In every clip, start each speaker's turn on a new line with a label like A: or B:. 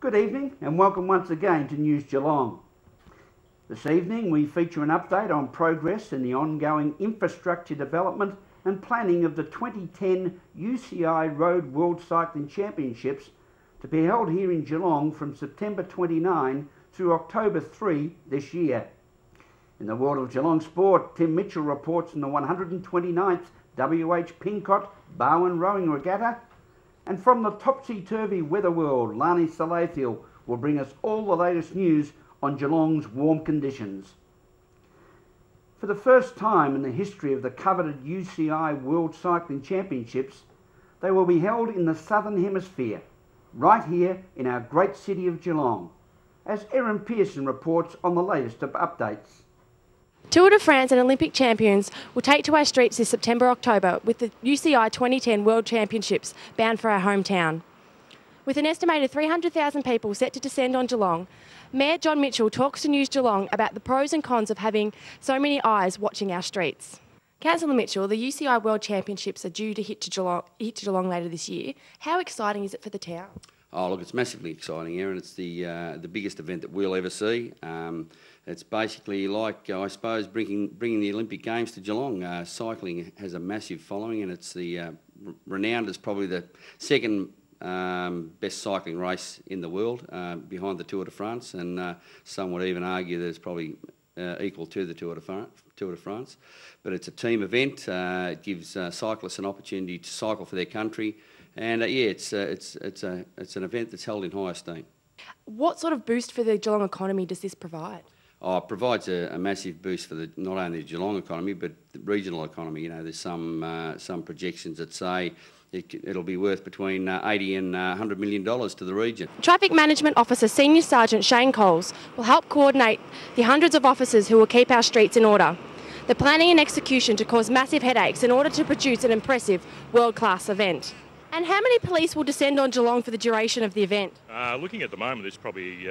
A: Good evening and welcome once again to News Geelong. This evening we feature an update on progress in the ongoing infrastructure development and planning of the 2010 UCI Road World Cycling Championships to be held here in Geelong from September 29 through October 3 this year. In the world of Geelong sport, Tim Mitchell reports on the 129th WH Pincott Barwon Rowing Regatta. And from the topsy-turvy weather world, Lani Salathiel will bring us all the latest news on Geelong's warm conditions. For the first time in the history of the coveted UCI World Cycling Championships, they will be held in the Southern Hemisphere, right here in our great city of Geelong, as Erin Pearson reports on the latest of updates.
B: Tour de France and Olympic champions will take to our streets this September-October with the UCI 2010 World Championships bound for our hometown. With an estimated 300,000 people set to descend on Geelong, Mayor John Mitchell talks to News Geelong about the pros and cons of having so many eyes watching our streets. Councillor Mitchell, the UCI World Championships are due to hit Geelong later this year. How exciting is it for the town?
C: Oh, look, it's massively exciting, Erin. It's the biggest event that we'll ever see. It's basically like, I suppose, bringing the Olympic Games to Geelong. Cycling has a massive following, and it's renowned as probably the second best cycling race in the world, behind the Tour de France, and some would even argue that it's probably equal to the Tour de France. But it's a team event. It gives cyclists an opportunity to cycle for their country. And yeah, it's an event that's held in high esteem. What
B: sort of boost for the Geelong economy does this provide?
C: Oh, it provides a massive boost for not only the Geelong economy but the regional economy. You know, there's some projections that say it'll be worth between $80 and $100 million to the region.
B: Traffic Management Officer Senior Sergeant Shane Coles will help coordinate the hundreds of officers who will keep our streets in order. The planning and execution to cause massive headaches in order to produce an impressive world-class event. And how many police will descend on Geelong for the duration of the event?
D: Looking at the moment, there's probably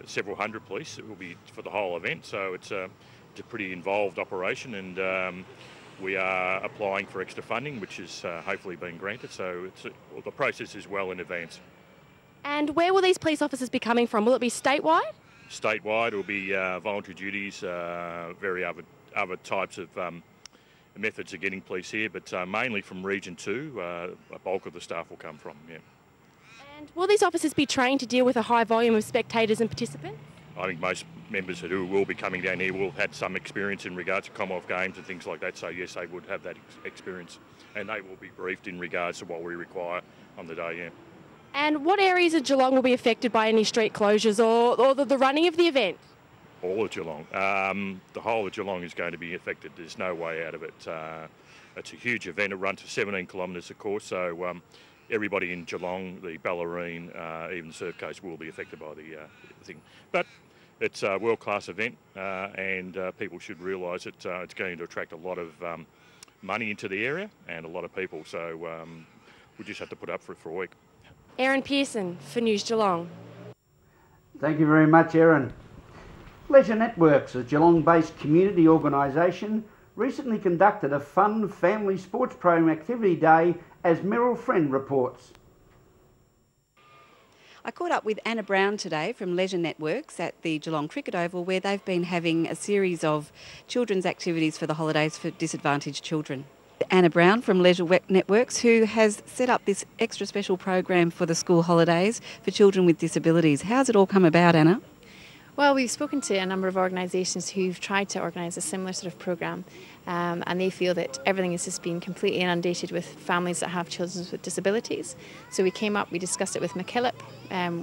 D: several hundred police that will be for the whole event, so it's a pretty involved operation, and we are applying for extra funding, which is hopefully being granted, so the process is well in advance.
B: And where will these police officers be coming from? Will it be statewide?
D: Statewide, it will be voluntary duties, very other types of methods of getting police here, but mainly from Region 2, a bulk of the staff will come from, yeah.
B: And will these officers be trained to deal with a high volume of spectators and participants?
D: I think most members who will be coming down here will have had some experience in regards to Commonwealth Games and things like that, so yes, they would have that experience, and they will be briefed in regards to what we require on the day, yeah.
B: And what areas of Geelong will be affected by any street closures or the running of the event?
D: All of Geelong. The whole of Geelong is going to be affected. There's no way out of it. It's a huge event. It runs for 17 kilometres, of course, so everybody in Geelong, the Ballerine, even the Surf Coast will be affected by the thing. But it's a world-class event, and people should realise that it's going to attract a lot of money into the area and a lot of people, so we just have to put up for it for a week.
B: Erin Pearson for News Geelong.
A: Thank you very much, Erin. Leisure Networks, a Geelong-based community organisation, recently conducted a fun family sports program activity day, as Meryl Friend reports.
E: I caught up with Anna Brown today from Leisure Networks at the Geelong Cricket Oval, where they've been having a series of children's activities for the holidays for disadvantaged children. Anna Brown from Leisure Networks, who has set up this extra special program for the school holidays for children with disabilities. How's it all come about, Anna?
F: Well, we've spoken to a number of organisations who've tried to organise a similar sort of programme, and they feel that everything has just been completely inundated with families that have children with disabilities. So we discussed it with McKillop,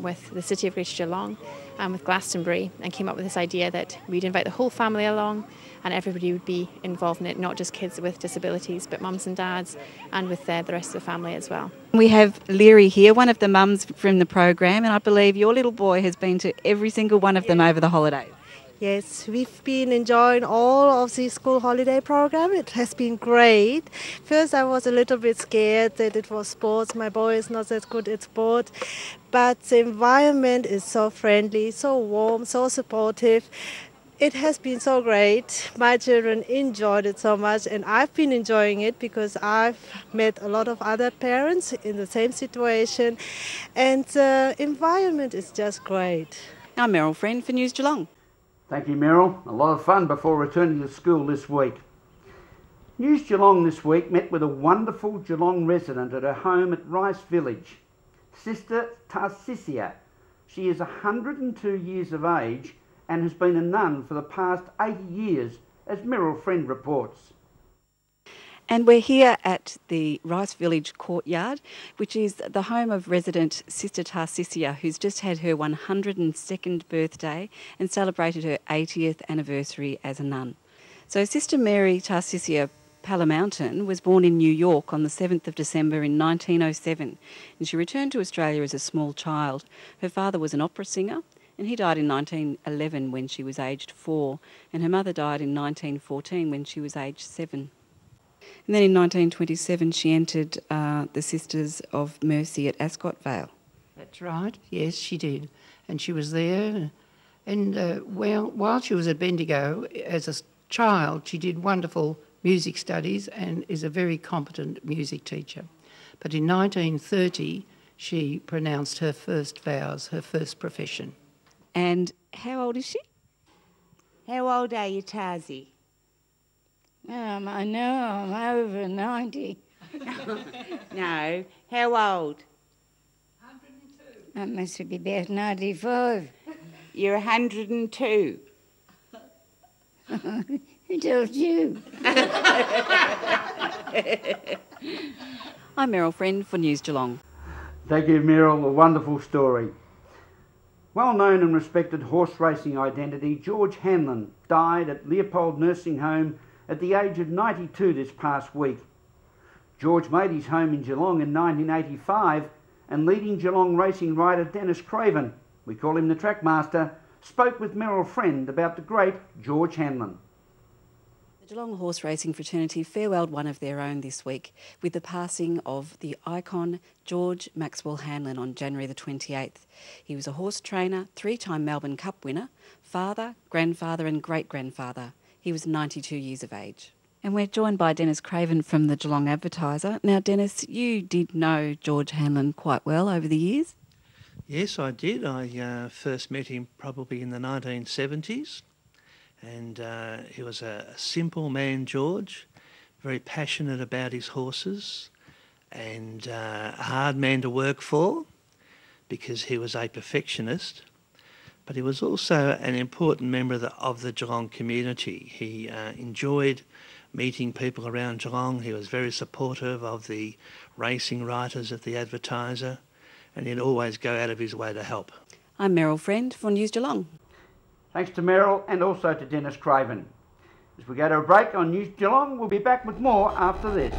F: with the City of Greater Geelong, and with Glastonbury, and came up with this idea that we'd invite the whole family along and everybody would be involved in it, not just kids with disabilities, but mums and dads, and with the rest of the family as well.
E: We have Leary here, one of the mums from the program, and I believe your little boy has been to every single one of them over the holidays.
G: Yes, we've been enjoying all of the school holiday program. It has been great. First I was a little bit scared that it was sports. My boy is not that good at sport. But the environment is so friendly, so warm, so supportive. It has been so great. My children enjoyed it so much, and I've been enjoying it because I've met a lot of other parents in the same situation, and the environment is just great.
E: I'm Meryl Friend for News Geelong.
A: Thank you, Meryl. A lot of fun before returning to school this week. News Geelong this week met with a wonderful Geelong resident at her home at Rice Village, Sister Tarsisia. She is 102 years of age and has been a nun for the past 80 years, as Meryl Friend reports.
E: And we're here at the Rice Village courtyard, which is the home of resident Sister Tarsisia, who's just had her 102nd birthday and celebrated her 80th anniversary as a nun. So Sister Mary Tarsisia Palamountain was born in New York on the 7th of December in 1907, and she returned to Australia as a small child. Her father was an opera singer, and he died in 1911 when she was aged 4, and her mother died in 1914 when she was aged 7. And then in 1927 she entered the Sisters of Mercy at Ascot Vale.
H: That's right, yes, she did. And she was there, and while she was at Bendigo, as a child, she did wonderful music studies and is a very competent music teacher. But in 1930, she pronounced her first vows, her first profession.
E: And how old is she?
I: How old are you, Tarzi? I know, I'm over 90. No, how old? 102. I must be about 95. You're 102. Who told you?
E: I'm Meryl Friend for News Geelong.
A: Thank you, Meryl. A wonderful story. Well-known and respected horse racing identity George Hanlon died at Leopold Nursing Home at the age of 92 this past week. George made his home in Geelong in 1985, and leading Geelong racing rider Dennis Craven, we call him the Trackmaster, spoke with Meryl Friend about the great George Hanlon.
E: The Geelong horse racing fraternity farewelled one of their own this week with the passing of the icon George Maxwell Hanlon on January the 28th. He was a horse trainer, 3-time Melbourne Cup winner, father, grandfather and great-grandfather. He was 92 years of age. And we're joined by Dennis Craven from the Geelong Advertiser. Now, Dennis, you did know George Hanlon quite well over the years.
J: Yes, I did. I first met him probably in the 1970s. And he was a simple man, George, very passionate about his horses, and a hard man to work for because he was a perfectionist. But he was also an important member of the Geelong community. He enjoyed meeting people around Geelong. He was very supportive of the racing writers at the Advertiser, and he'd always go out of his way to help.
E: I'm Meryl Friend for News Geelong.
A: Thanks to Meryl and also to Dennis Craven. As we go to a break on News Geelong, we'll be back with more after this.